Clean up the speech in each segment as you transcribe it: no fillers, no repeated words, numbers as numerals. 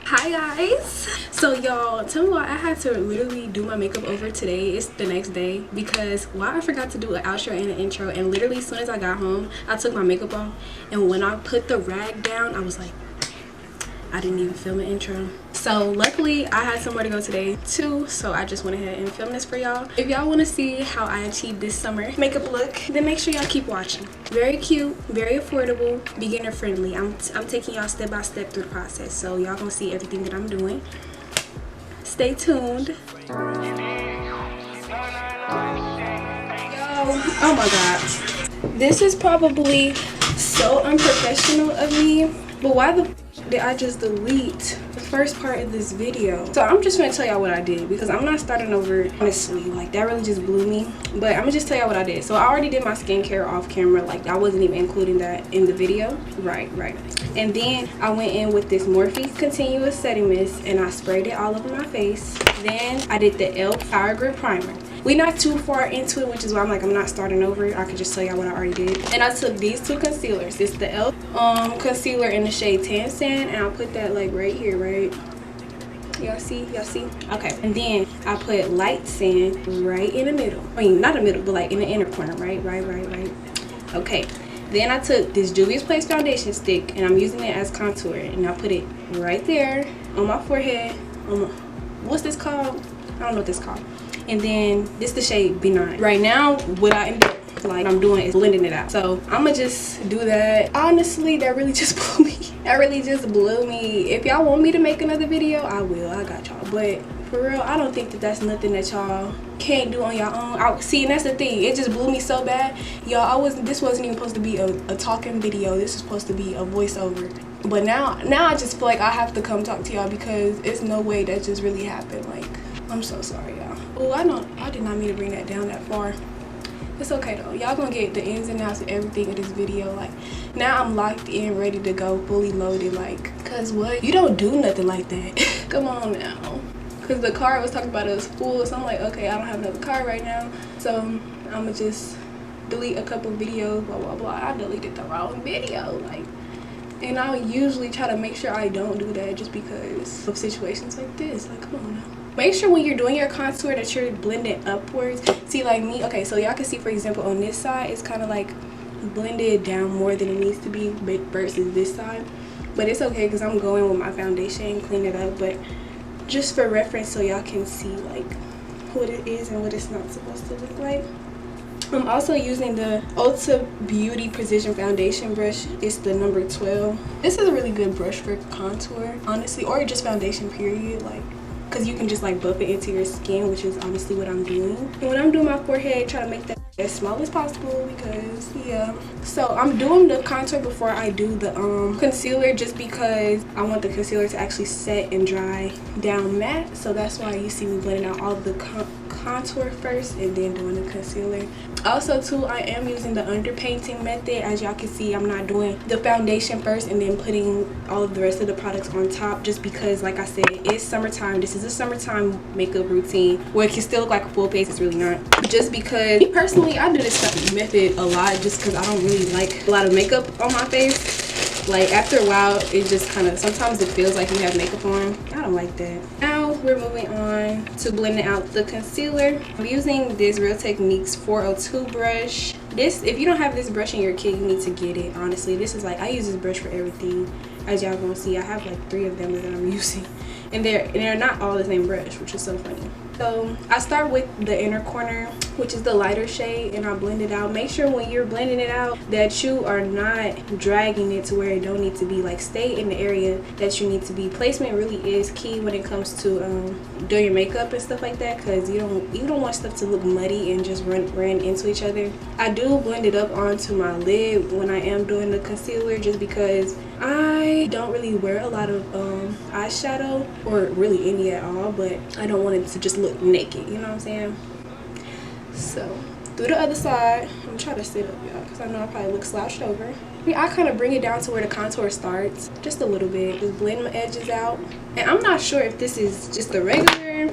Hi guys, so y'all, tell me why I had to literally do my makeup over today. It's the next day because why I forgot to do an outro and an intro, and literally as soon as I got home I took my makeup off, and when I put the rag down I was like, I didn't even film an intro. So luckily I had somewhere to go today too, so I just went ahead and filmed this for y'all. If y'all want to see how I achieved this summer makeup look, then make sure y'all keep watching. Very cute, very affordable, beginner friendly. I'm taking y'all step by step through the process, so y'all gonna see everything that I'm doing. Stay tuned. Yo, oh my god, this is probably so unprofessional of me, but why the did I just delete the first part of this video? So I'm just gonna tell y'all what I did because I'm not starting over, honestly. Like, that really just blew me, but I'm gonna just tell y'all what I did. So I already did my skincare off camera, like I wasn't even including that in the video. Right. And then I went in with this Morphe continuous setting mist and I sprayed it all over my face. Then I did the e.l.f. Power Grip Primer. We're not too far into it, which is why I'm like, I'm not starting over. I could just tell y'all what I already did. And I took these two concealers. It's the e.l.f. Concealer in the shade Tan Sand, and I'll put that like right here, right? Y'all see? Okay. And then I put Light Sand right in the middle. I mean, not the middle, but like in the inner corner, right? Okay. Then I took this Juvia's Place foundation stick, and I'm using it as contour, and I put it right there on my forehead. What's this called? I don't know what this is called. And then this is the shade Benign. Right now, what I end up like I'm doing is blending it out. So I'm gonna just do that. Honestly, that really just blew me. If y'all want me to make another video, I will. I got y'all. But for real, I don't think that that's nothing that y'all can't do on your own. See, and that's the thing. It just blew me so bad. Y'all, this wasn't even supposed to be a talking video. This was supposed to be a voiceover. But now I just feel like I have to come talk to y'all because it's no way that just really happened. Like, I'm so sorry, y'all. Oh, I did not mean to bring that down that far. It's okay though. Y'all gonna get the ins and outs of everything in this video. Like, now I'm locked in, ready to go, fully loaded. Like, cause what? You don't do nothing like that. Come on now. Cause the car I was talking about, it was full, so I'm like, okay, I don't have another car right now, so I'm gonna just delete a couple videos, blah blah blah. I deleted the wrong video, like. And I usually try to make sure I don't do that just because of situations like this. Like, come on now. Make sure when you're doing your contour that you're blending upwards. See, like me, okay, so y'all can see, for example, on this side, it's kind of like blended down more than it needs to be versus this side. But it's okay because I'm going with my foundation and clean it up. But just for reference, so y'all can see like what it is and what it's not supposed to look like. I'm also using the Ulta Beauty Precision Foundation brush. It's the number 12. This is a really good brush for contour, honestly, or just foundation period, like, because you can just like buff it into your skin, which is honestly what I'm doing. And when I'm doing my forehead, try to make that as small as possible because, yeah. So I'm doing the contour before I do the concealer, just because I want the concealer to actually set and dry down matte. So that's why you see me blending out all the contour first and then doing the concealer. Also too, I am using the underpainting method. As y'all can see, I'm not doing the foundation first and then putting all of the rest of the products on top, just because, like I said, it's summertime. This is a summertime makeup routine where it can still look like a full face. It's really not. Just because me personally, I do this method a lot just because I don't really like a lot of makeup on my face. Like, after a while, it just kind of, sometimes it feels like you have makeup on. I don't like that. Now we're moving on to blending out the concealer. I'm using this Real Techniques 402 brush. This, if you don't have this brush in your kit, you need to get it. Honestly, this is like, I use this brush for everything. As y'all gonna see, I have like 3 of them that I'm using, and they're not all the same brush, which is so funny. So I start with the inner corner, which is the lighter shade, and I blend it out. Make sure when you're blending it out that you are not dragging it to where it don't need to be. Like, stay in the area that you need to be. Placement really is key when it comes to doing your makeup and stuff like that, because you don't want stuff to look muddy and just run into each other. I do blend it up onto my lid when I am doing the concealer, just because I don't really wear a lot of eyeshadow, or really any at all, but I don't want it to just look naked, you know what I'm saying? So through the other side, I'm gonna try to sit up, y'all, because I know I probably look slouched over. I kind of bring it down to where the contour starts, just a little bit, just blend my edges out. And I'm not sure if this is just the regular,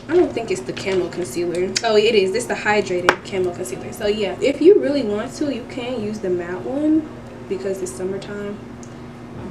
I don't think it's the camo concealer. Oh, it is. This is the hydrated camo concealer. So yeah, if you really want to, you can use the matte one because it's summertime.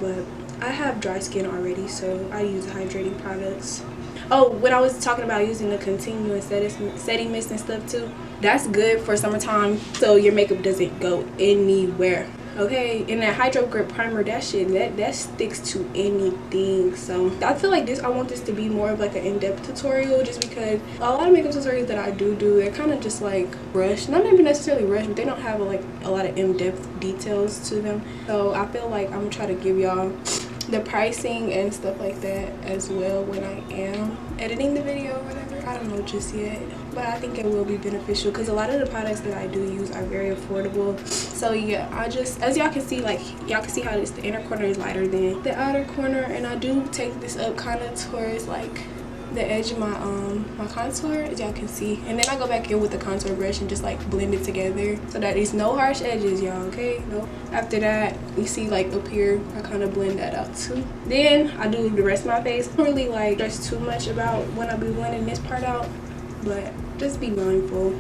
But I have dry skin already, so I use hydrating products. Oh, when I was talking about using the continuous setting mist and stuff too, that's good for summertime so your makeup doesn't go anywhere. Okay, and that Hydro Grip primer, that shit, that sticks to anything. So I feel like I want this to be more of like an in-depth tutorial, just because a lot of makeup tutorials that I do, they're kind of just like rushed. Not even necessarily rushed, but they don't have like a lot of in-depth details to them. So I feel like I'm gonna try to give y'all the pricing and stuff like that as well when I am editing the video or whatever. I don't know just yet, but I think it will be beneficial because a lot of the products that I do use are very affordable. So yeah, I just, as y'all can see, like y'all can see how the inner corner is lighter than the outer corner, and I do take this up kind of towards like the edge of my my contour, as y'all can see, and then I go back in with the contour brush and just like blend it together so that it's no harsh edges, y'all. Okay, no. After that, you see like up here, I kind of blend that out too. Then I do the rest of my face. I don't really like stress too much about when I be blending this part out, but just be mindful.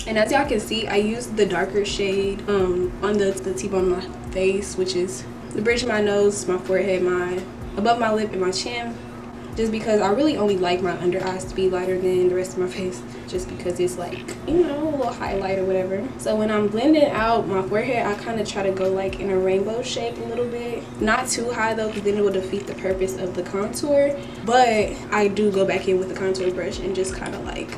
And as y'all can see, I use the darker shade on the T-bone of my face, which is the bridge of my nose, my forehead, above my lip, and my chin, just because I really only like my under eyes to be lighter than the rest of my face, just because it's like, you know, a little highlight or whatever. So when I'm blending out my forehead, I kind of try to go like in a rainbow shape a little bit, not too high though, because then it will defeat the purpose of the contour. But I do go back in with the contour brush and just kind of like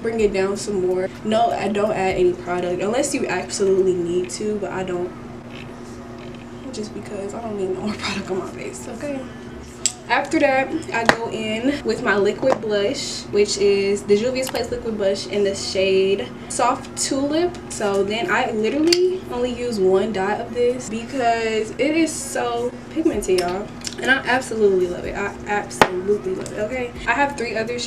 bring it down some more. No, I don't add any product unless you absolutely need to, but I don't, just because I don't need no more product on my face. Okay, after that, I go in with my liquid blush, which is the Juvia's Place liquid blush in the shade Soft Tulip. So then I literally only use one dot of this because it is so pigmented, y'all, and I absolutely love it. I absolutely love it. Okay, I have two other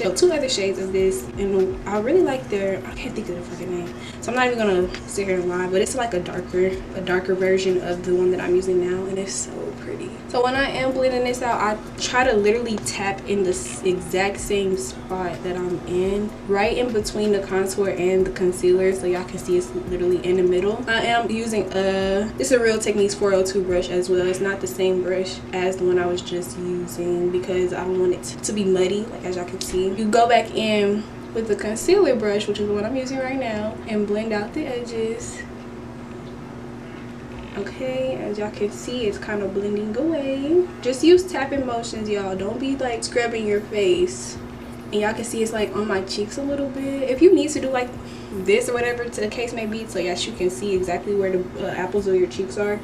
shades of this, and I really like I can't think of the fucking name, so I'm not even gonna sit here and lie, but it's like a darker version of the one that I'm using now, and it's so pretty. So when I am blending this out, I try to literally tap in the exact same spot that I'm in, right in between the contour and the concealer, so y'all can see it's literally in the middle. I am using it's a Real Techniques 402 brush as well. It's not the same brush as the one I was just using because I don't want it to be muddy, like as y'all can see. You go back in with the concealer brush, which is the one I'm using right now, and blend out the edges. Okay, as y'all can see, it's kind of blending away. Just use tapping motions, y'all. Don't be like scrubbing your face. And y'all can see it's like on my cheeks a little bit. If you need to do like this or whatever the case may be, so yes, you can see exactly where the apples of your cheeks are,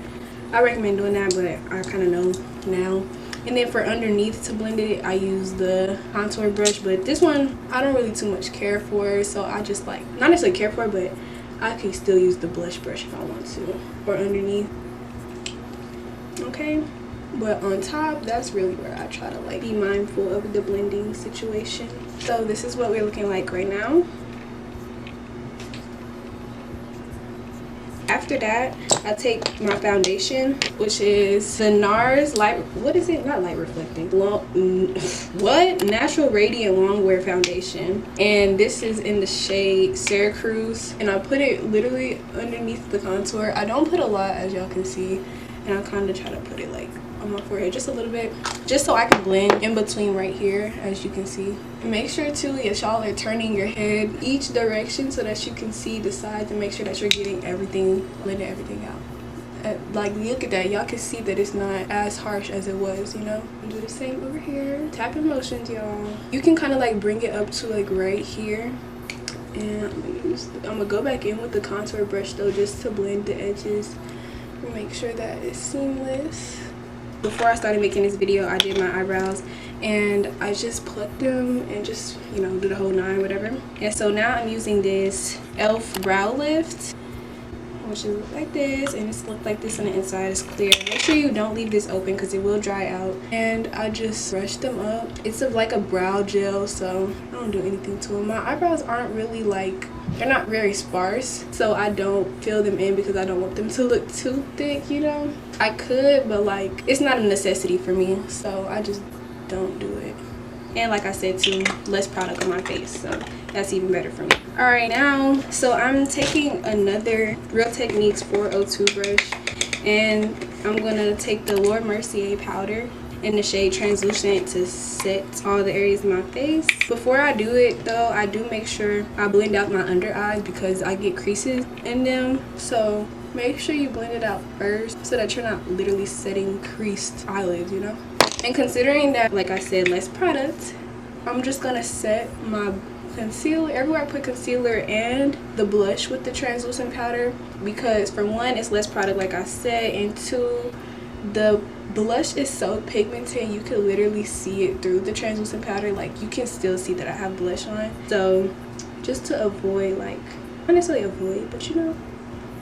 I recommend doing that, but I kind of know now. And then for underneath to blend it, I use the contour brush, but this one I don't really too much care for, so I just like, not necessarily care for, but I can still use the blush brush if I want to, or underneath. Okay, but on top, that's really where I try to like be mindful of the blending situation. So this is what we're looking like right now. After that, I take my foundation, which is the NARS light, what is it? Not light reflecting, natural radiant longwear foundation, and this is in the shade Syracuse, and I put it literally underneath the contour. I don't put a lot, as y'all can see, and I kind of try to put it like on my forehead just a little bit, just so I can blend in between right here, as you can see. And make sure too, yes, y'all are turning your head each direction so that you can see the sides, and make sure that you're getting everything, blending everything out. Like, look at that, y'all can see that it's not as harsh as it was, you know. Do the same over here, tapping motions, y'all. You can kind of like bring it up to like right here, and I'm gonna go back in with the contour brush though, just to blend the edges and make sure that it's seamless. Before I started making this video, I did my eyebrows, and I just plucked them and just, you know, do the whole 9, whatever. And so now I'm using this e.l.f. brow lift, which is like this, and it's look like this on the inside. It's clear. Make sure you don't leave this open because it will dry out. And I just brush them up. It's like a brow gel, so I don't do anything to them. My eyebrows aren't really like, they're not very sparse, so I don't fill them in because I don't want them to look too thick, you know. I could, but like, it's not a necessity for me, so I just don't do it. And like I said too, less product on my face, so that's even better for me. All right, now, so I'm taking another Real Techniques 402 brush, and I'm gonna take the Laura Mercier powder in the shade Translucent to set all the areas of my face. Before I do it though, I do make sure I blend out my under eyes because I get creases in them. So make sure you blend it out first so that you're not literally setting creased eyelids, you know? And considering that, like I said, less product, I'm just gonna set my concealer everywhere I put concealer and the blush with the translucent powder, because for one, it's less product like I said, and two, the blush is so pigmented you can literally see it through the translucent powder. Like, you can still see that I have blush on. So just to avoid, like, not necessarily avoid, but you know,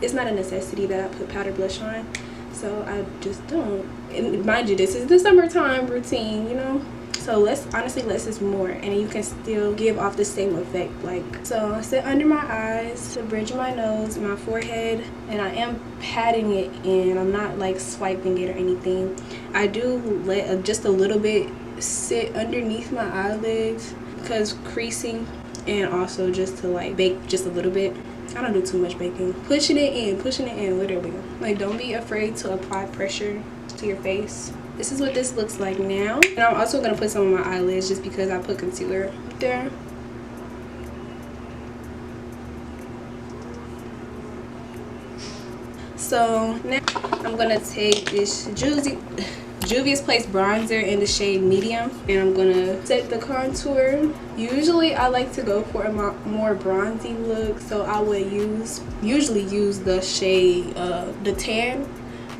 it's not a necessity that I put powder blush on, so I just don't. And mind you, this is the summertime routine, you know, so honestly less is more, and you can still give off the same effect. Like, so I set under my eyes, the bridge of my nose, my forehead, and I am patting it in. I'm not like swiping it or anything. I do let just a little bit sit underneath my eyelids because creasing, and also just to like bake just a little bit. I don't do too much baking. Pushing it in literally. Like, don't be afraid to apply pressure to your face. This is what this looks like now. And I'm also gonna put some on my eyelids just because I put concealer there. So now I'm gonna take this Juvia's Place bronzer in the shade medium, and I'm gonna set the contour. Usually I like to go for a more bronzy look, so I would usually use the shade the tan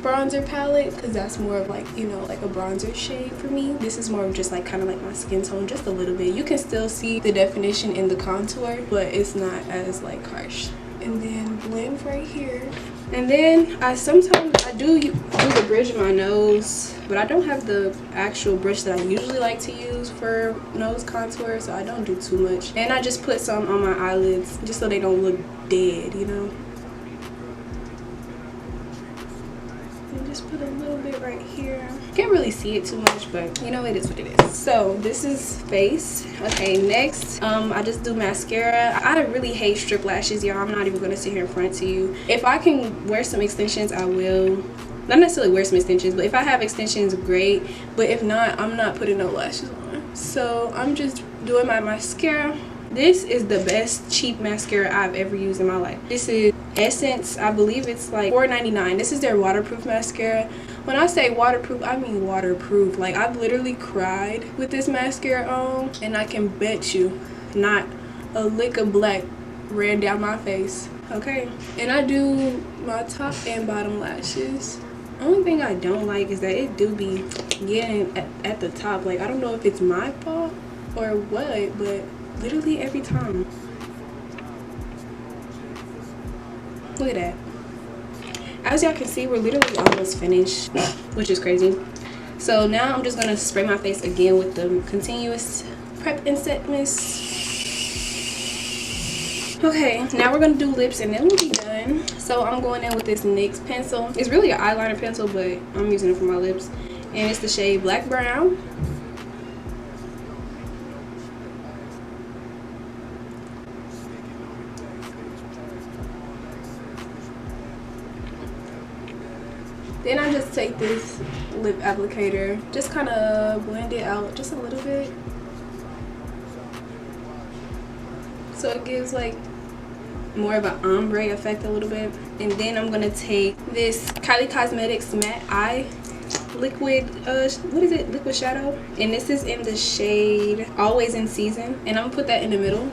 bronzer palette, because that's more of like, you know, like a bronzer shade for me. This is more of just like kind of like my skin tone, just a little bit. You can still see the definition in the contour, but it's not as like harsh. And then blend right here. And then I do the bridge of my nose, but I don't have the actual brush that I usually like to use for nose contour, so I don't do too much. And I just put some on my eyelids just so they don't look dead, you know. And just put a little bit right here. Can't really see it too much, but you know, it is what it is. So this is face. Okay, next I just do mascara. I really hate strip lashes, y'all. I'm not even gonna sit here in front to you. If I can wear some extensions, I will. Not necessarily wear some extensions, but if I have extensions, great. But if not, I'm not putting no lashes on. So I'm just doing my mascara. This is the best cheap mascara I've ever used in my life. This is Essence. I believe it's like $4.99. This is their waterproof mascara. When I say waterproof, I mean waterproof. Like, I've literally cried with this mascara on, and I can bet you not a lick of black ran down my face. Okay, and I do my top and bottom lashes. Only thing I don't like is that it do be getting at the top. Like, I don't know if it's my fault or what, but literally every time. Look at that. As y'all can see, we're literally almost finished, which is crazy. So now I'm just gonna spray my face again with the continuous prep and set mist. Okay, now we're gonna do lips and then we'll be done. So I'm going in with this NYX pencil. It's really an eyeliner pencil, but I'm using it for my lips, and it's the shade Black Brown. Then I just take this lip applicator, just kind of blend it out just a little bit, so it gives like more of an ombre effect a little bit. And then I'm gonna take this Kylie Cosmetics matte eye liquid, what is it, liquid shadow, and this is in the shade Always in Season, and I'm gonna put that in the middle.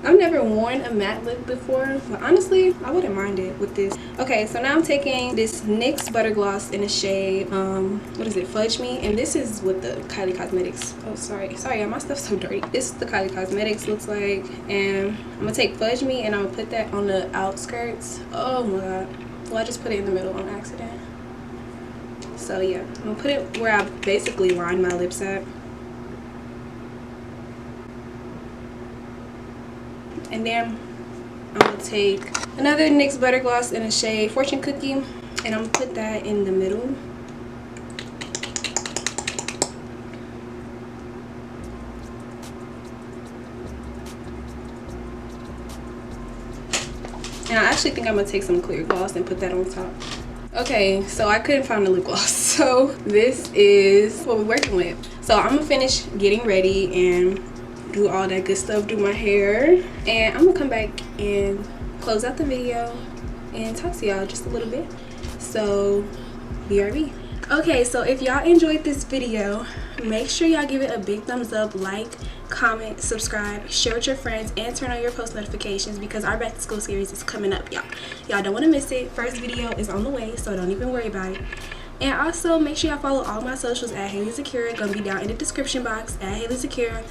I've never worn a matte lip before, but honestly, I wouldn't mind it with this. Okay, so now I'm taking this NYX Butter Gloss in the shade, what is it, Fudge Me? And this is with the Kylie Cosmetics. Oh, sorry, my stuff's so dirty. This is the Kylie Cosmetics looks like. And I'm gonna take Fudge Me and I'm gonna put that on the outskirts. Oh my god. Well, I just put it in the middle on accident. So yeah, I'm gonna put it where I basically line my lips at. And then I'm gonna take another NYX Butter Gloss in the shade Fortune Cookie, and I'm gonna put that in the middle. And I actually think I'm gonna take some clear gloss and put that on top. Okay, so I couldn't find the lip gloss, so this is what we're working with. So I'm gonna finish getting ready and do all that good stuff, do my hair, and I'm gonna come back and close out the video and talk to y'all just a little bit. So BRB. Okay, so if y'all enjoyed this video, make sure y'all give it a big thumbs up, like, comment, subscribe, share with your friends, and turn on your post notifications because our back to school series is coming up, y'all. Y'all don't want to miss it. First video is on the way, so don't even worry about it. And also make sure y'all follow all my socials at hailiezakira. Gonna be down in the description box at hailiezakira,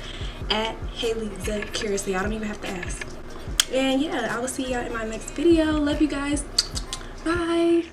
at hailiezakira, so y'all don't even have to ask. And yeah, I will see y'all in my next video. Love you guys. Bye.